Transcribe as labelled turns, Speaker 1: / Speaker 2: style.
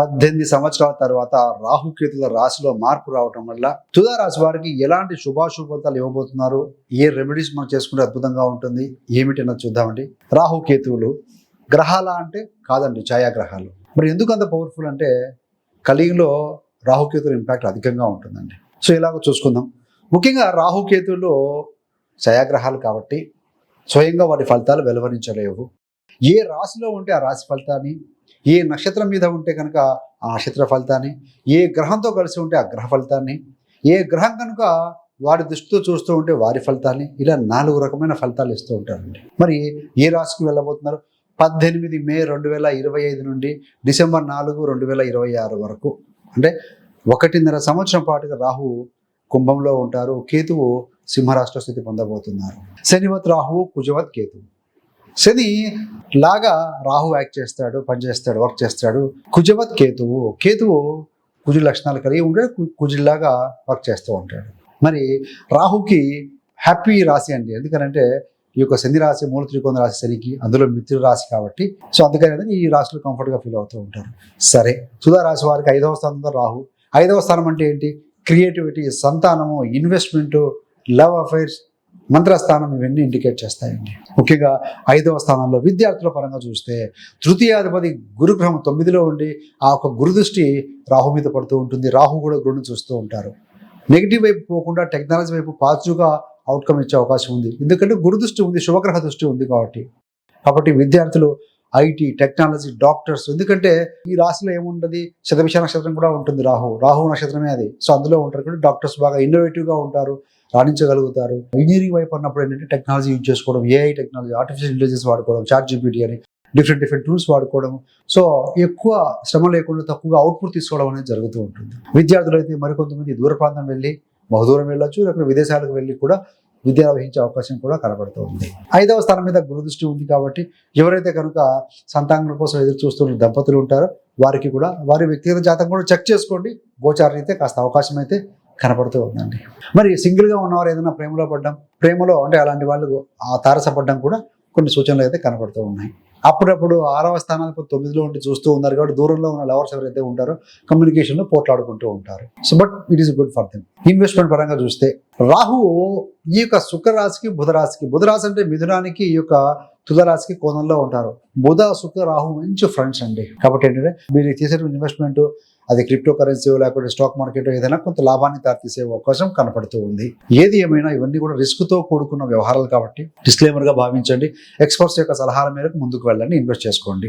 Speaker 1: 18 సంవత్సరాల తర్వాత రాహుకేతుల రాశిలో మార్పు రావటం వల్ల తులా రాశి వారికి ఎలాంటి శుభాశుభాలు ఇవ్వబోతున్నారు, ఏ రెమెడీస్ మనం చేసుకుంటే అద్భుతంగా ఉంటుంది ఏమిటి అన్నది చూద్దామండి. రాహుకేతువులు గ్రహాల అంటే కాదండి, ఛాయాగ్రహాలు. మరి ఎందుకు అంత పవర్ఫుల్ అంటే కలియుగంలో రాహుకేతుల ఇంపాక్ట్ అధికంగా ఉంటుందండి. సో ఇలాగ చూసుకుందాం. ముఖ్యంగా రాహుకేతువులు ఛాయాగ్రహాలు కాబట్టి స్వయంగా వాటి ఫలితాలు వెలువరించలేవు. ఏ రాశిలో ఉంటే ఆ రాశి ఫలితాన్ని, ఏ నక్షత్రం మీద ఉంటే కనుక ఆ నక్షత్ర ఫలితాన్ని, ఏ గ్రహంతో కలిసి ఉంటే ఆ గ్రహ ఫలితాన్ని, ఏ గ్రహం కనుక వారి దృష్టితో చూస్తూ ఉంటే వారి ఫలితాన్ని, ఇలా 4 రకమైన ఫలితాలు ఇస్తూ ఉంటారండి. మరి ఏ రాశికి వెళ్ళబోతున్నారు? 18 మే 2025 నుండి డిసెంబర్ 4, 2026 వరకు, అంటే 1.5 సంవత్సరం పాటుగా రాహు కుంభంలో ఉంటారు, కేతువు సింహరాశిలో స్థితి పొందబోతున్నారు. శనివత్ రాహువు, కుజవత్ కేతువు. శని లాగా రాహు యాక్ట్ చేస్తాడు, పనిచేస్తాడు, వర్క్ చేస్తాడు. కుజవత్ కేతువు, కేతువు కుజు లక్షణాలు కలిగి ఉంటాడు, కుజులాగా వర్క్ చేస్తూ ఉంటాడు. మరి రాహుకి హ్యాపీ రాశి అండి. ఎందుకనంటే ఈ యొక్క శని రాశి మూల త్రికోణ రాశి శనికి, అందులో మిత్రుల రాశి కాబట్టి సో అందుకని ఈ రాశిలో కంఫర్ట్గా ఫీల్ అవుతూ ఉంటారు. సరే, తులా రాశి వారికి 5వ స్థానంలో రాహు. 5వ స్థానం అంటే ఏంటి? క్రియేటివిటీ, సంతానము, ఇన్వెస్ట్మెంటు, లవ్ అఫైర్స్, మంత్రస్థానం, ఇవన్నీ ఇండికేట్ చేస్తాయండి. ముఖ్యంగా 5వ స్థానంలో విద్యార్థుల పరంగా చూస్తే తృతీయాధిపతి గురుగ్రహం 9లో ఉండి ఆ ఒక గురుదృష్టి రాహు మీద పడుతూ ఉంటుంది. రాహు కూడా గురుని చూస్తూ ఉంటారు. నెగిటివ్ వైపు పోకుండా టెక్నాలజీ వైపు పాజిటివ్గా అవుట్కమ్ ఇచ్చే అవకాశం ఉంది. ఎందుకంటే గురుదృష్టి ఉంది, శుభగ్రహ దృష్టి ఉంది కాబట్టి విద్యార్థులు ఐటీ, టెక్నాలజీ, డాక్టర్స్, ఎందుకంటే ఈ రాశిలో ఏముంటుంది, శతభిష నక్షత్రం కూడా ఉంటుంది, రాహు నక్షత్రమే అది. సో అందులో ఉంటారు కాబట్టి డాక్టర్స్ బాగా ఇన్నోవేటివ్గా ఉంటారు, రాణించగలుగుతారు. ఇంజనీరింగ్ వైపు అన్నప్పుడు ఏంటంటే టెక్నాలజీ యూజ్ చేసుకోవడం, ఏఐ టెక్నాలజీ, ఆర్టిఫిషియల్ ఇంటెలిజెన్స్ వాడుకోవడం, ChatGPT అని డిఫరెంట్ టూల్స్ వాడుకోవడం. సో ఎక్కువ శ్రమ లేకుండా తక్కువగా అవుట్పుట్ తీసుకోవడం అనేది జరుగుతూ ఉంటుంది. విద్యార్థులు అయితే మరికొంతమంది దూర ప్రాంతం వెళ్ళి, బహుదూరం వెళ్ళొచ్చు, లేకపోతే విదేశాలకు వెళ్ళి కూడా విద్య వహించే అవకాశం కూడా కనబడుతూ ఉంది. 5వ స్థానం మీద గురుదృష్టి ఉంది కాబట్టి ఎవరైతే కనుక సంతానం కోసం ఎదురు చూస్తున్న దంపతులు ఉంటారో వారికి కూడా వారి వ్యక్తిగత జాతకం కూడా చెక్ చేసుకోండి. గోచారం అయితే కాస్త అవకాశం అయితే కనపడుతూ ఉందండి. మరి సింగిల్గా ఉన్నవారు ఏదైనా ప్రేమలో అంటే అలాంటి వాళ్ళు ఆ తారసపడడం కూడా కొన్ని సూచనలు అయితే కనపడుతూ ఉన్నాయి. అప్పుడప్పుడు 6వ స్థానానికి 9లో ఉండి చూస్తూ ఉన్నారు కాబట్టి దూరంలో ఉన్న లవర్స్ ఎవరైతే ఉంటారో కమ్యూనికేషన్లో పోట్లాడుకుంటూ ఉంటారు. So but it is good for them. Investment పరంగా చూస్తే రాహు ఈ యొక్క శుక్రరాశికి, బుధరాశి అంటే మిథునానికి, ఈ యొక్క తులారాశికి కోణంలో ఉంటారు. బుధ, శుక్ర, రాహు మంచి ఫ్రెండ్స్ అండి. కాబట్టి ఏంటంటే మీరు చేసే ఇన్వెస్ట్మెంట్ అది క్రిప్టో కరెన్సీ లేకపోతే స్టాక్ మార్కెట్ ఏదైనా కొంత లాభాన్ని దారితీసే అవకాశం కనపడుతూ ఉంది. ఏది ఏమైనా ఇవన్నీ కూడా రిస్క్తో కూడుకున్న వ్యవహారాలు కాబట్టి డిస్క్లైమర్గా భావించండి. ఎక్స్పర్ట్స్ యొక్క సలహాల మేరకు ముందుకు వెళ్ళండి, ఇన్వెస్ట్ చేసుకోండి.